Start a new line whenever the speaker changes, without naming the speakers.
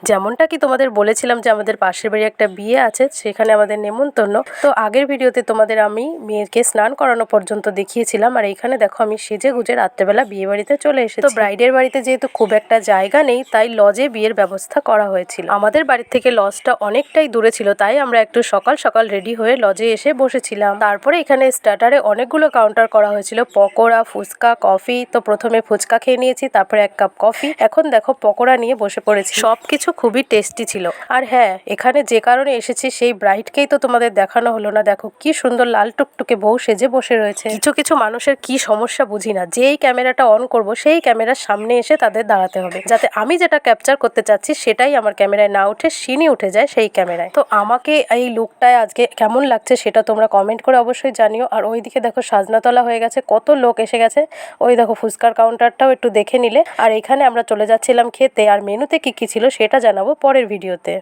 যেমনটা কি তোমাদের বলেছিলাম যে আমাদের পাশের বাড়ি একটা বিয়ে আছে, সেখানে আমাদের নেমন্তন্ন। তো আগের ভিডিওতে তোমাদের আমি মেয়েকে স্নান করানো পর্যন্ত দেখিয়েছিলাম, আর এখানে দেখো আমি সেজে গুজে রাত্রেবেলা বিয়ে বাড়িতে চলে এসেছি। তো ব্রাইডের বাড়িতে যেহেতু খুব একটা জায়গা নেই, তাই লজে বিয়ের ব্যবস্থা করা হয়েছিল। আমাদের বাড়ি থেকে লজটা অনেকটাই দূরে ছিল, তাই আমরা একটু সকাল সকাল রেডি হয়ে লজে এসে বসেছিলাম। তারপরে এখানে স্টার্টারে অনেকগুলো কাউন্টার করা হয়েছিল, পকোড়া, ফুচকা, কফি। তো প্রথমে ফুচকা খেয়ে নিয়েছি, তারপরে 1 কাপ কফি। এখন দেখো পকোড়া নিয়ে বসে পড়েছি। সবকিছু খুবই টেস্টি ছিল। আর হ্যাঁ, এখানে যে কারণে এসেছি সেই ব্রাইডকেই তো তোমাদের দেখানো হলো না। দেখো কি সুন্দর লাল টুকটুকে বউ সেজে বসে রয়েছে। কিছু কিছু মানুষের কি সমস্যা বুঝি না, যেই ক্যামেরাটা অন করব সেই ক্যামেরার সামনে এসে তাদের দাঁড়াতে হবে, যাতে আমি যেটা ক্যাপচার করতে চাচ্ছি সেটাই আমার ক্যামেরায় না উঠে সিনই উঠে যায় সেই ক্যামেরায়। তো আমাকে এই লুকটায় আজকে কেমন লাগছে সেটা তোমরা কমেন্ট করে অবশ্যই জানিও। আর ওইদিকে দেখো সাজনাতলা হয়ে গেছে, কত লোক এসে গেছে। ওই দেখো ফুচকার কাউন্টারটাও একটু দেখে নিলে। আর এখানে আমরা চলে যাচ্ছিলাম খেতে, আর মেনুতে কি কি ছিল সেটা জানাবো পরের ভিডিওতে।